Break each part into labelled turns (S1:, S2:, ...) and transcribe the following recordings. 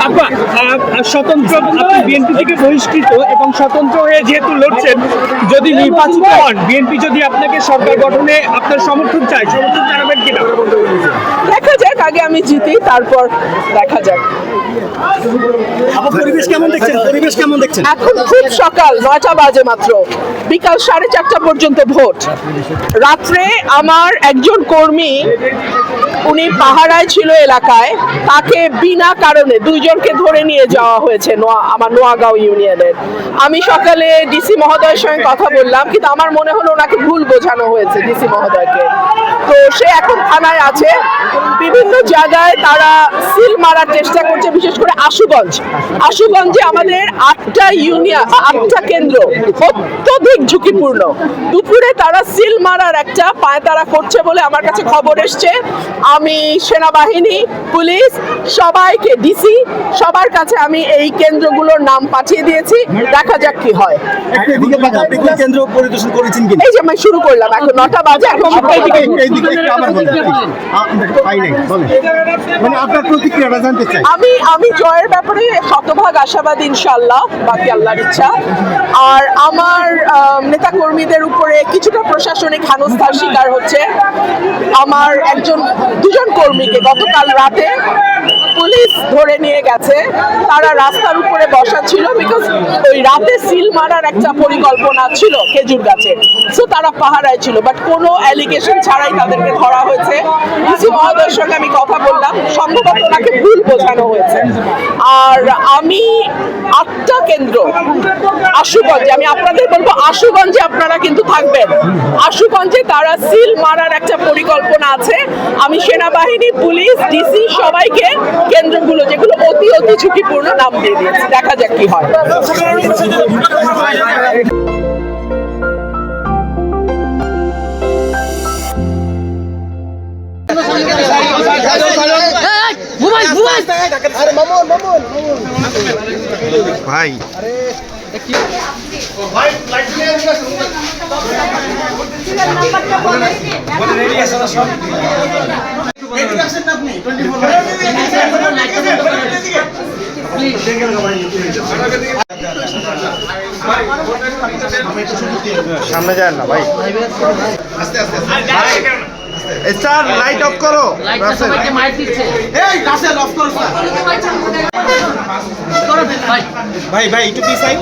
S1: আপা স্বতন্ত্র আপনি বিএনপি থেকে বহিষ্কৃত এবং স্বতন্ত্র হয়ে যেহেতু লড়ছেন, যদি নির্বাচিত হন, বিএনপি যদি আপনাকে সরকার গঠনে আপনার সমর্থন চায়, সমর্থন জানাবেন কিনা?
S2: দেখা যাক, আগে আমি জিতি, তারপর দেখা যাক।
S3: পরিবেশ কেমন দেখছেন? পরিবেশ কেমন দেখছেন?
S2: এখন খুব সকাল 9টা বাজে মাত্র, বিকাল 4:30 পর্যন্ত ভোট। রাত্রে আমার একজন কর্মী, উনি পাহারায় ছিল এলাকায়, তাকে বিনা কারণে 2 জনকে ধরে নিয়ে যাওয়া হয়েছে আমার নোয়াগাঁও ইউনিয়নের। আমি সকালে ডিসি মহোদয়ের সঙ্গে কথা বললাম, কিন্তু আমার মনে হলো ওনাকে ভুল বোঝানো হয়েছে ডিসি মহোদয়কে। তো সে এখন থানায় আছে। বিভিন্ন জায়গায় তারা সিল মারার চেষ্টা করছে, বিশেষ করে আশুগঞ্জে আমাদের 8টা ইউনিয়ন, 8টা কেন্দ্র অত্যধিক ঝুঁকিপূর্ণ। দুপুরে তারা সিল মারার একটা পায়তারা করছে বলে আমার কাছে খবর এসছে। আমি সেনাবাহিনী, পুলিশ, সবাইকে, ডিসি, সবার কাছে আমি এই কেন্দ্রগুলোর নাম পাঠিয়ে দিয়েছি। দেখা যাক কি হয়।
S3: কেন্দ্র পরিদর্শন করেছেন কিনা?
S2: এই যে আমি শুরু করলাম, এখন 9টা বাজে, এখন
S3: আপনার প্রতিক্রিয়াটা জানতে চাই।
S2: আমি জয়ের ব্যাপারে শতভাগ আশাবাদী, ইনশাআল্লাহ, বাকি আল্লাহর ইচ্ছা। আর আমার নেতা কর্মীদের উপরে কিছুটা প্রশাসনিক হেনস্থার শিকার হচ্ছে। আমার 2জন কর্মীকে গতকাল রাতে পুলিশ ধরে নিয়ে গেছে। তারা রাস্তার উপরে বসা ছিল, বিকজ ওই রাতে সিল মারার একটা পরিকল্পনা ছিল খেজুর গাছে, সো তারা পাহারায় ছিল, বাট কোনো অ্যালিগেশন ছাড়াই তাদেরকে ধরা হয়েছে। ডিসি মহোদয়ের সঙ্গে আমি কথা বললাম, সম্ভবত ওনাকে ভুল বোঝানো হয়েছে। আর আমি 8টা কেন্দ্র আশুগঞ্জে, আমি আপনাদের বলবো আশুগঞ্জে আপনারা কিন্তু থাকবেন। আশুগঞ্জে তারা সিল মারার একটা পরিকল্পনা আছে। আমি সেনাবাহিনী, পুলিশ, ডিসি সবাইকে কেন্দ্রগুলো যেগুলো অতি ঝুঁকিপূর্ণ নাম দিয়ে দিয়েছি। দেখা যাক কি হয়।
S3: ভাই সামনে যায় না ভাই, স্টার লাইট অফ করো। ভাই ভাই একটু পিছাই।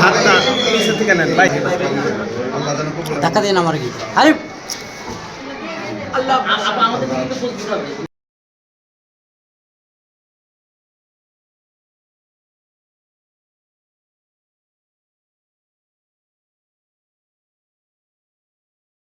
S3: হাতটা নিচে থেকে নেন ভাই।
S4: ধাক্কা দেন আমার কি? আরে
S2: আল্লাহ